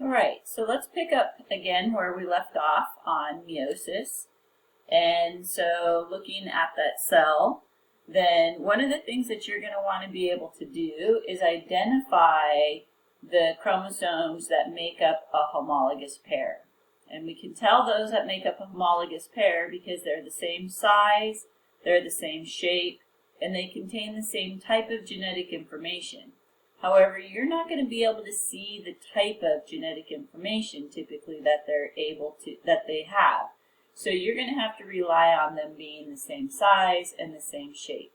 All right, so let's pick up again where we left off on meiosis. And so looking at that cell, then one of the things that you're going to want to be able to do is identify the chromosomes that make up a homologous pair. And we can tell those that make up a homologous pair because they're the same size, they're the same shape, and they contain the same type of genetic information. However, you're not going to be able to see the type of genetic information typically that they have. So you're going to have to rely on them being the same size and the same shape.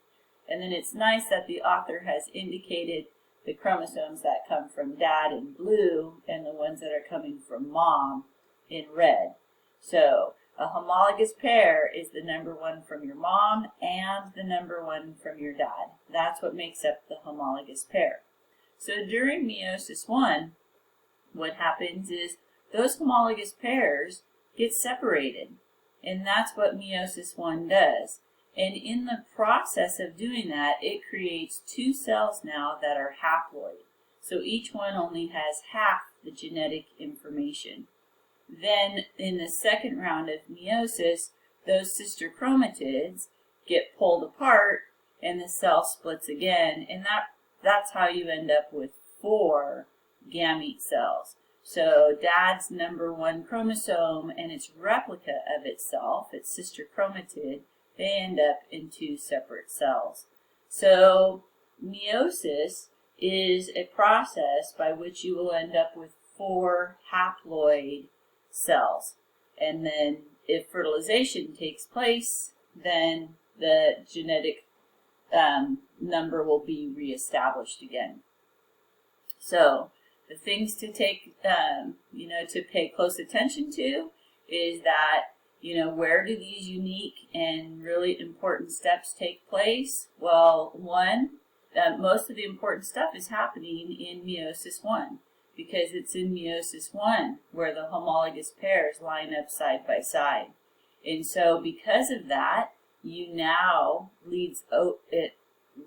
And then it's nice that the author has indicated the chromosomes that come from dad in blue and the ones that are coming from mom in red. So a homologous pair is the number one from your mom and the number one from your dad. That's what makes up the homologous pair. So during meiosis 1, what happens is those homologous pairs get separated. And that's what meiosis 1 does. And in the process of doing that, it creates two cells now that are haploid. So each one only has half the genetic information. Then in the second round of meiosis, those sister chromatids get pulled apart and the cell splits again. And that's how you end up with 4 gamete cells. So dad's number 1 chromosome and its replica of itself, its sister chromatid, they end up in 2 separate cells. So meiosis is a process by which you will end up with 4 haploid cells. And then if fertilization takes place, then the genetic number will be reestablished again. So the things to take, to pay close attention to is that, where do these unique and really important steps take place? Well, one, most of the important stuff is happening in meiosis 1 because it's in meiosis 1 where the homologous pairs line up side by side. And so because of that, it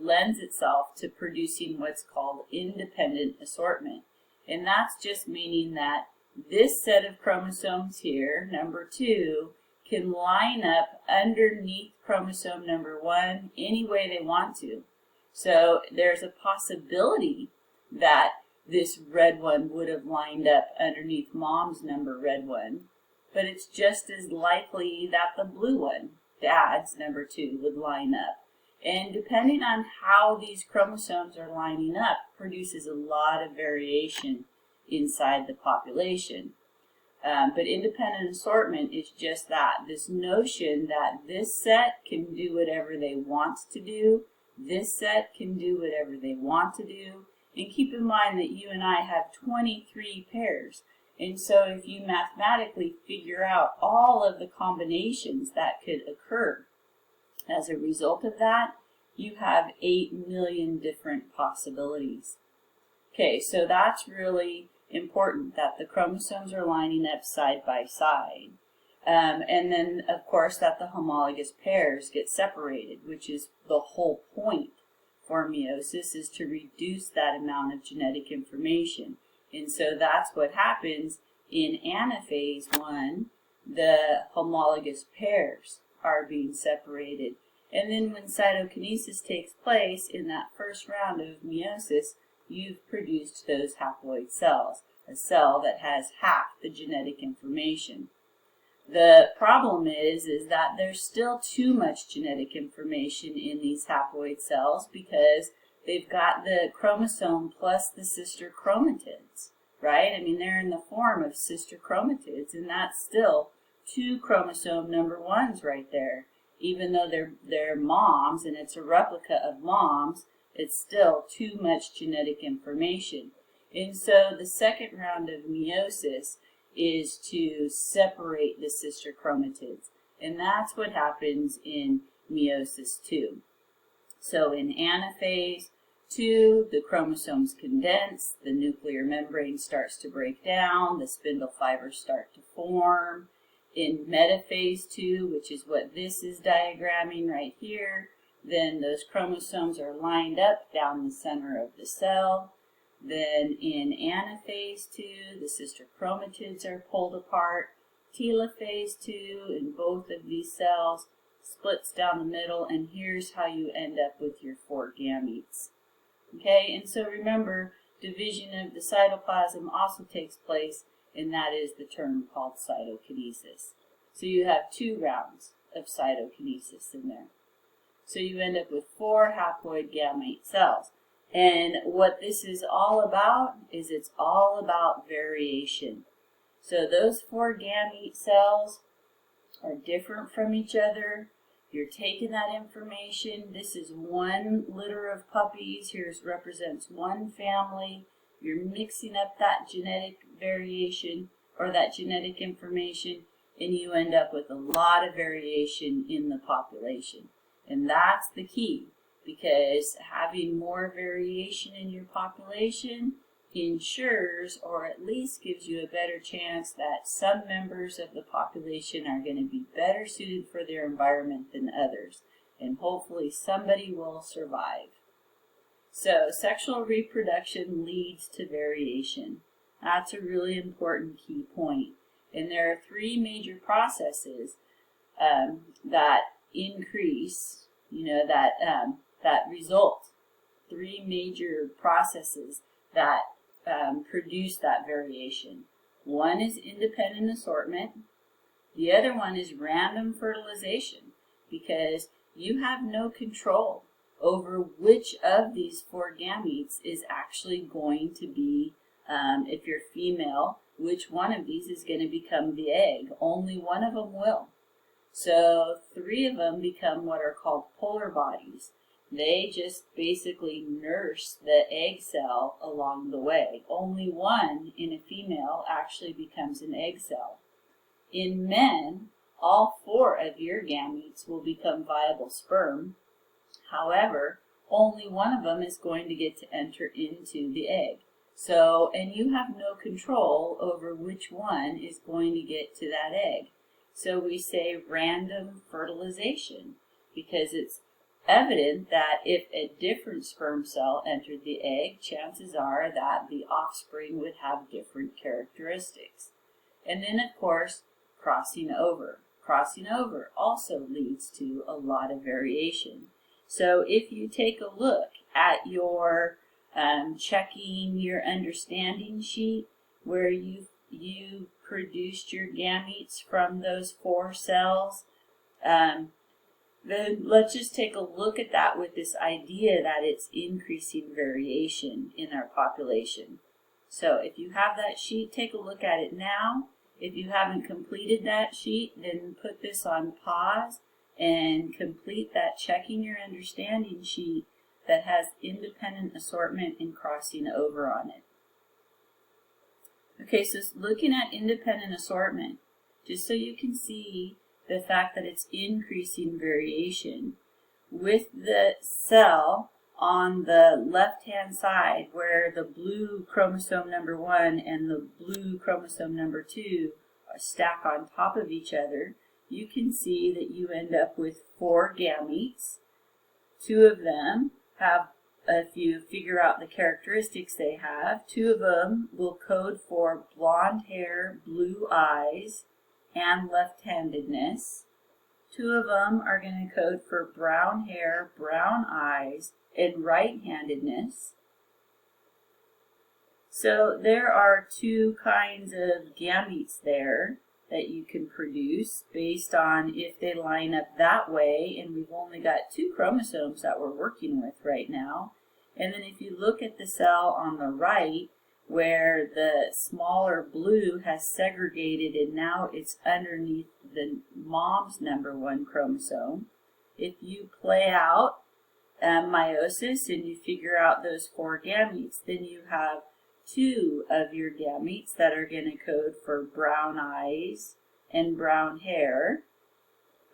lends itself to producing what's called independent assortment. And that's just meaning that this set of chromosomes here, number 2, can line up underneath chromosome number 1 any way they want to. So there's a possibility that this red one would have lined up underneath mom's number red one, but it's just as likely that the blue one, dad's number 2, would line up. And depending on how these chromosomes are lining up, produces a lot of variation inside the population. But independent assortment is just that, this notion that this set can do whatever they want to do, this set can do whatever they want to do. And keep in mind that you and I have 23 pairs. And so if you mathematically figure out all of the combinations that could occur as a result of that, you have 8 million different possibilities. Okay, so that's really important that the chromosomes are lining up side by side. And then, of course, that the homologous pairs get separated, which is the whole point for meiosis, is to reduce that amount of genetic information. And so that's what happens in anaphase 1, the homologous pairs are being separated. And then when cytokinesis takes place in that first round of meiosis, you've produced those haploid cells, a cell that has half the genetic information. The problem is that there's still too much genetic information in these haploid cells because they've got the chromosome plus the sister chromatids, right? I mean, they're in the form of sister chromatids, and that's still 2 chromosome number 1s right there. Even though they're moms and it's a replica of moms, it's still too much genetic information. And so the second round of meiosis is to separate the sister chromatids. And that's what happens in meiosis 2. So in anaphase 2, the chromosomes condense, the nuclear membrane starts to break down, the spindle fibers start to form. In metaphase 2, which is what this is diagramming right here, then those chromosomes are lined up down the center of the cell. Then in anaphase 2, the sister chromatids are pulled apart. Telophase 2, in both of these cells, splits down the middle, and here's how you end up with your 4 gametes. Okay, and so remember, division of the cytoplasm also takes place, and that is the term called cytokinesis. So you have 2 rounds of cytokinesis in there. So you end up with 4 haploid gamete cells. And what this is all about is it's all about variation. So those 4 gamete cells are different from each other. You're taking that information. This is 1 litter of puppies. Here represents 1 family. You're mixing up that genetic variation or that genetic information, and you end up with a lot of variation in the population. And that's the key, because having more variation in your population ensures, or at least gives you a better chance that some members of the population are going to be better suited for their environment than others, and hopefully somebody will survive. So sexual reproduction leads to variation. That's a really important key point. And there are 3 major processes that increase, that result. 3 major processes that produce that variation. One is independent assortment. The other one is random fertilization, because you have no control over which of these 4 gametes is actually going to be, if you're female, which one of these is going to become the egg. Only one of them will. So 3 of them become what are called polar bodies. They just basically nurse the egg cell along the way. Only one in a female actually becomes an egg cell. In men, all 4 of your gametes will become viable sperm. However, only one of them is going to get to enter into the egg. So, and you have no control over which one is going to get to that egg. So we say random fertilization, because it's evident that if a different sperm cell entered the egg, chances are that the offspring would have different characteristics. And then, of course, crossing over. Crossing over also leads to a lot of variation. So if you take a look at your checking your understanding sheet, where you produced your gametes from those 4 cells, then let's just take a look at that with this idea that it's increasing variation in our population. So if you have that sheet, take a look at it now. If you haven't completed that sheet, then put this on pause and complete that checking your understanding sheet that has independent assortment and crossing over on it. Okay, so looking at independent assortment, just so you can see the fact that it's increasing variation. With the cell on the left-hand side where the blue chromosome number 1 and the blue chromosome number 2 stack on top of each other, you can see that you end up with 4 gametes. 2 of them have, if you figure out the characteristics they have, 2 of them will code for blonde hair, blue eyes, and left-handedness. 2 of them are going to code for brown hair, brown eyes, and right-handedness. So there are 2 kinds of gametes there that you can produce based on if they line up that way, and we've only got 2 chromosomes that we're working with right now. And then if you look at the cell on the right, where the smaller blue has segregated and now it's underneath the mom's number 1 chromosome, if you play out meiosis and you figure out those 4 gametes, then you have 2 of your gametes that are going to code for brown eyes and brown hair,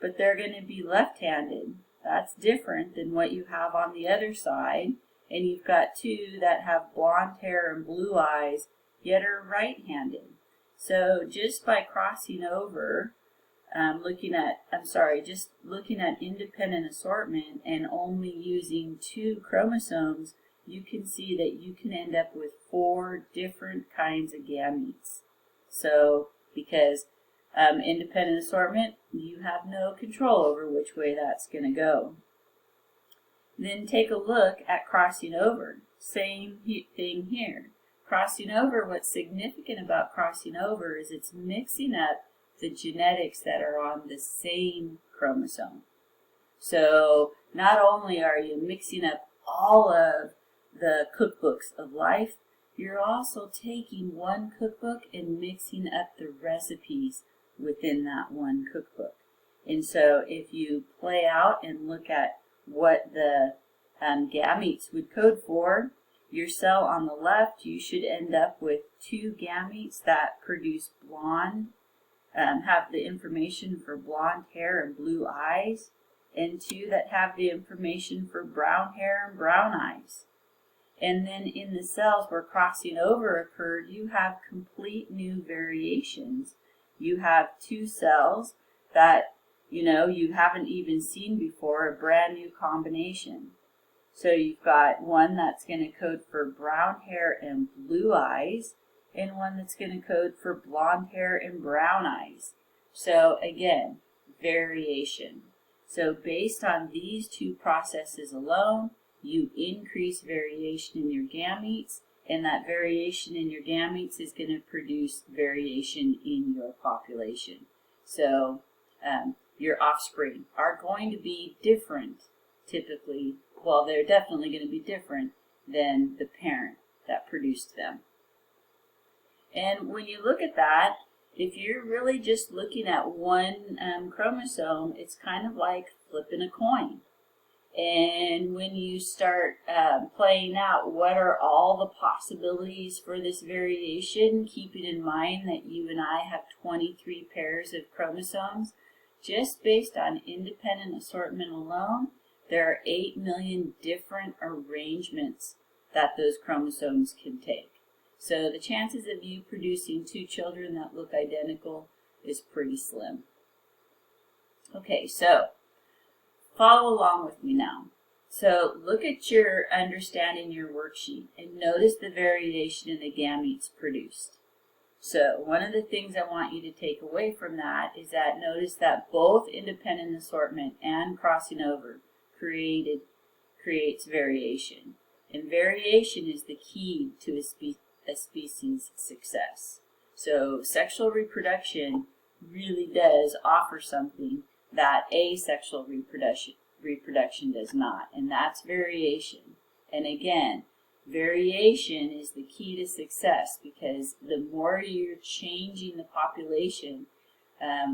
but they're going to be left-handed. That's different than what you have on the other side. And you've got 2 that have blonde hair and blue eyes, yet are right-handed. So just by crossing over, looking at independent assortment and only using 2 chromosomes, you can see that you can end up with 4 different kinds of gametes. So, because independent assortment, you have no control over which way that's going to go. Then take a look at crossing over. Same thing here. Crossing over, what's significant about crossing over is it's mixing up the genetics that are on the same chromosome. So not only are you mixing up all of the cookbooks of life, you're also taking one cookbook and mixing up the recipes within that one cookbook. And so if you play out and look at what the gametes would code for, your cell on the left, you should end up with 2 gametes that produce blonde, have the information for blonde hair and blue eyes, and 2 that have the information for brown hair and brown eyes. And then in the cells where crossing over occurred, you have complete new variations. You have 2 cells that, you haven't even seen before, a brand new combination. So you've got one that's going to code for brown hair and blue eyes, and one that's going to code for blonde hair and brown eyes. So again, variation. So based on these 2 processes alone, you increase variation in your gametes, and that variation in your gametes is going to produce variation in your population. So your offspring are going to be different, typically. Well, they're definitely going to be different than the parent that produced them. And when you look at that, if you're really just looking at one chromosome, it's kind of like flipping a coin. And when you start playing out what are all the possibilities for this variation, keeping in mind that you and I have 23 pairs of chromosomes, just based on independent assortment alone, there are 8 million different arrangements that those chromosomes can take. So the chances of you producing 2 children that look identical is pretty slim. Okay, so follow along with me now. So look at your understanding your worksheet and notice the variation in the gametes produced. So one of the things I want you to take away from that is that notice that both independent assortment and crossing over creates variation. And variation is the key to a species' success. So sexual reproduction really does offer something that asexual reproduction does not, and that's variation. And again, variation is the key to success, because the more you're changing the population,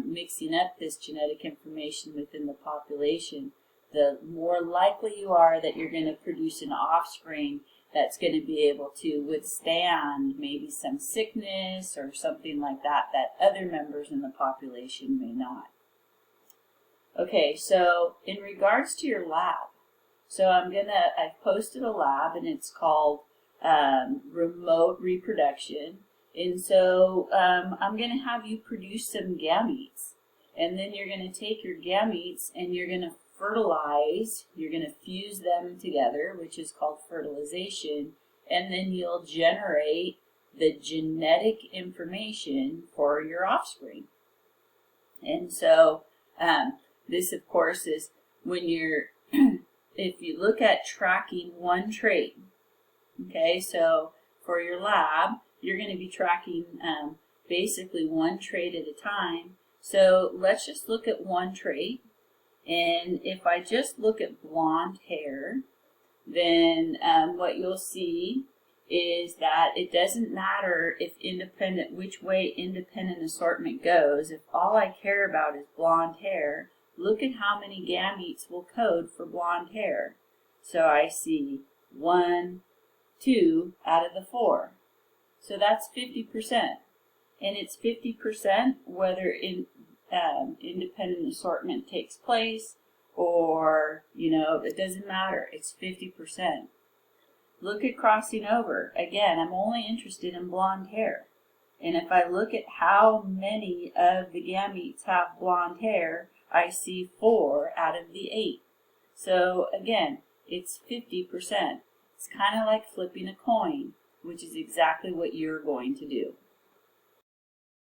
mixing up this genetic information within the population, the more likely you are that you're going to produce an offspring that's going to be able to withstand maybe some sickness or something like that other members in the population may not. Okay, so in regards to your lab, so I've posted a lab, and it's called remote reproduction. And so I'm going to have you produce some gametes, and then you're going to take your gametes and you're going to fertilize, you're going to fuse them together, which is called fertilization, and then you'll generate the genetic information for your offspring. And so this, of course, is when you're, if you look at tracking one trait, okay, so for your lab, you're going to be tracking basically one trait at a time. So let's just look at one trait. And if I just look at blonde hair, then what you'll see is that it doesn't matter if which way independent assortment goes. If all I care about is blonde hair, look at how many gametes will code for blonde hair. So I see 1, 2 out of the 4. So that's 50%. And it's 50% whether independent assortment takes place or, it doesn't matter. It's 50%. Look at crossing over. Again, I'm only interested in blonde hair. And if I look at how many of the gametes have blonde hair, I see 4 out of the 8. So again, it's 50%. It's kind of like flipping a coin, which is exactly what you're going to do.